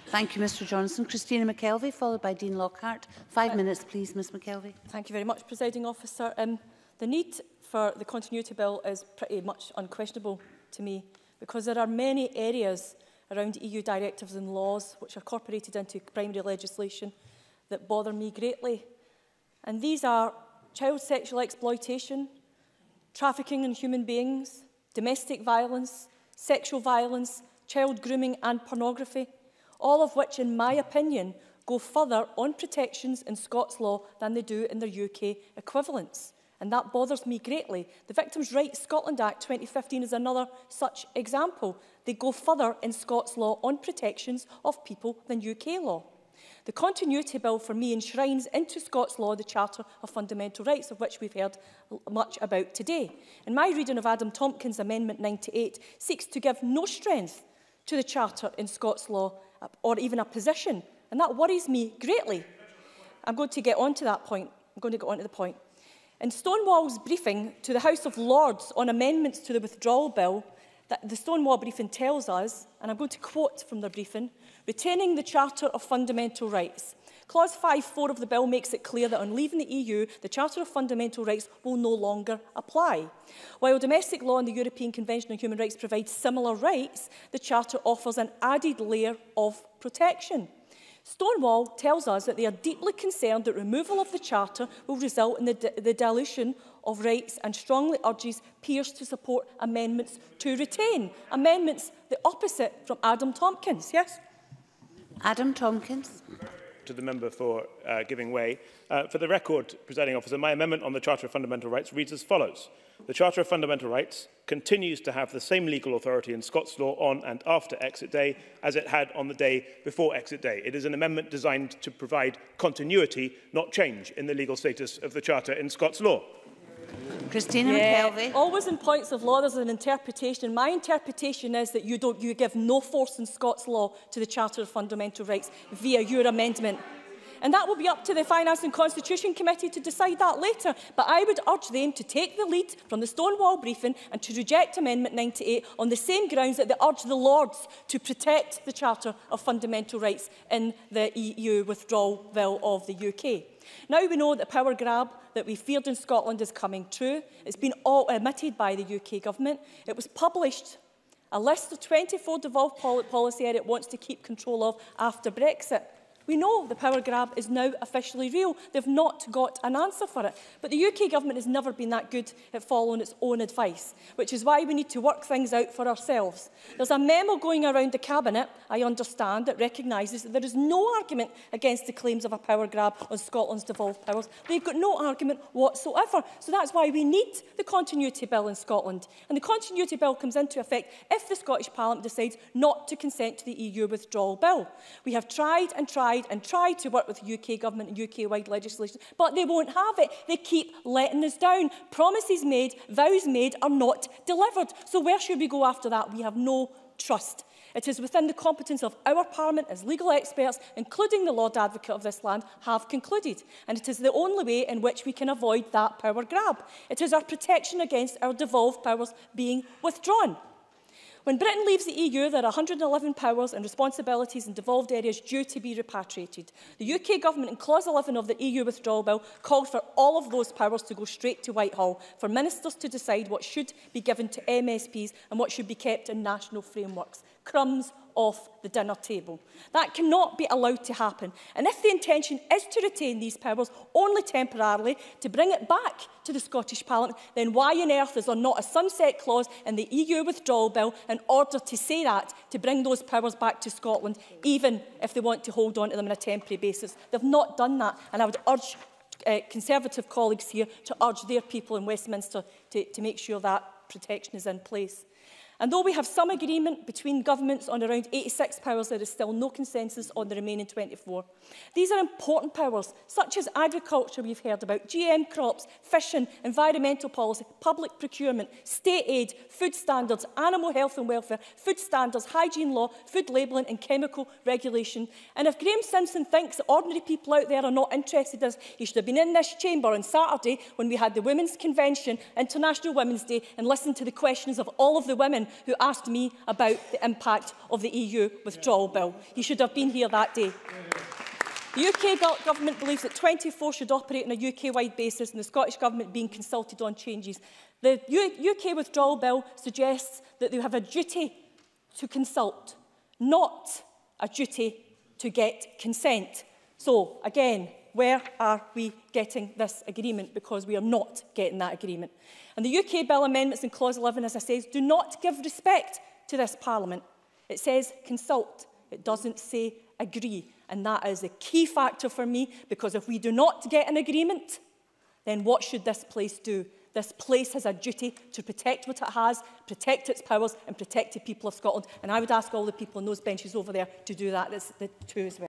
Thank you, Mr Johnson. Christina McKelvie, followed by Dean Lockhart. 5 minutes, please, Ms McKelvie. Thank you very much, Presiding Officer. The need for the Continuity Bill is pretty much unquestionable to me, because there are many areas around EU directives and laws which are incorporated into primary legislation that bother me greatly. And these are child sexual exploitation, trafficking in human beings, domestic violence, sexual violence, child grooming and pornography, all of which, in my opinion, go further on protections in Scots law than they do in their UK equivalents. And that bothers me greatly. The Victims' Rights Scotland Act 2015 is another such example. They go further in Scots law on protections of people than UK law. The Continuity Bill, for me, enshrines into Scots law the Charter of Fundamental Rights, of which we've heard much about today. And my reading of Adam Tompkins' Amendment 98 seeks to give no strength to the Charter in Scots law, or even a position. And that worries me greatly. I'm going to get on to that point. In Stonewall's briefing to the House of Lords on amendments to the Withdrawal Bill, the Stonewall briefing tells us, and I'm going to quote from their briefing, retaining the Charter of Fundamental Rights. Clause 5(4) of the bill makes it clear that on leaving the EU, the Charter of Fundamental Rights will no longer apply. While domestic law and the European Convention on Human Rights provide similar rights, the Charter offers an added layer of protection. Stonewall tells us that they are deeply concerned that removal of the Charter will result in the dilution of rights, and strongly urges peers to support amendments to retain. Amendments the opposite from Adam Tompkins, yes? Adam Tompkins. To the member for giving way. For the record, Presiding Officer, my amendment on the Charter of Fundamental Rights reads as follows. The Charter of Fundamental Rights continues to have the same legal authority in Scots law on and after exit day as it had on the day before exit day. It is an amendment designed to provide continuity, not change, in the legal status of the Charter in Scots law. Christina McKelvie. Always in points of law, there's an interpretation. My interpretation is that you give no force in Scots law to the Charter of Fundamental Rights via your amendment. And that will be up to the Finance and Constitution Committee to decide that later. But I would urge them to take the lead from the Stonewall briefing and to reject Amendment 98 on the same grounds that they urge the Lords to protect the Charter of Fundamental Rights in the EU withdrawal bill of the UK. Now we know that the power grab that we feared in Scotland is coming true. It's been all admitted by the UK Government. It was published, a list of 24 devolved policy areas it wants to keep control of after Brexit. We know the power grab is now officially real. They've not got an answer for it. But the UK Government has never been that good at following its own advice, which is why we need to work things out for ourselves. There's a memo going around the Cabinet, I understand, that recognises that there is no argument against the claims of a power grab on Scotland's devolved powers. They've got no argument whatsoever. So that's why we need the Continuity Bill in Scotland. And the Continuity Bill comes into effect if the Scottish Parliament decides not to consent to the EU withdrawal bill. We have tried to work with the UK Government and UK-wide legislation, but they won't have it. They keep letting us down. Promises made, vows made are not delivered. So where should we go after that? We have no trust. It is within the competence of our Parliament, as legal experts, including the Lord Advocate of this land, have concluded. And it is the only way in which we can avoid that power grab. It is our protection against our devolved powers being withdrawn. When Britain leaves the EU, there are 111 powers and responsibilities in devolved areas due to be repatriated. The UK Government, in Clause 11 of the EU Withdrawal Bill, called for all of those powers to go straight to Whitehall, for ministers to decide what should be given to MSPs and what should be kept in national frameworks. Crumbs off the dinner table. That cannot be allowed to happen. And if the intention is to retain these powers only temporarily, to bring it back to the Scottish Parliament, then why on earth is there not a sunset clause in the EU withdrawal bill in order to say that, to bring those powers back to Scotland, even if they want to hold on to them on a temporary basis? They've not done that, and I would urge Conservative colleagues here to urge their people in Westminster to make sure that protection is in place. And though we have some agreement between governments on around 86 powers, there is still no consensus on the remaining 24. These are important powers, such as agriculture we've heard about, GM crops, fishing, environmental policy, public procurement, state aid, food standards, animal health and welfare, food standards, hygiene law, food labelling and chemical regulation. And if Graham Simpson thinks that ordinary people out there are not interested in this, he should have been in this chamber on Saturday when we had the Women's Convention, International Women's Day, and listened to the questions of all of the women him who asked me about the impact of the EU withdrawal bill. He should have been here that day. The UK Government believes that 24 should operate on a UK-wide basis and the Scottish Government being consulted on changes. The UK withdrawal bill suggests that they have a duty to consult, not a duty to get consent. So, again, where are we getting this agreement? Because we are not getting that agreement. And the UK Bill amendments in Clause 11, as I say, do not give respect to this Parliament. It says consult. It doesn't say agree. And that is a key factor for me, because if we do not get an agreement, then what should this place do? This place has a duty to protect what it has, protect its powers and protect the people of Scotland. And I would ask all the people on those benches over there to do that too as well.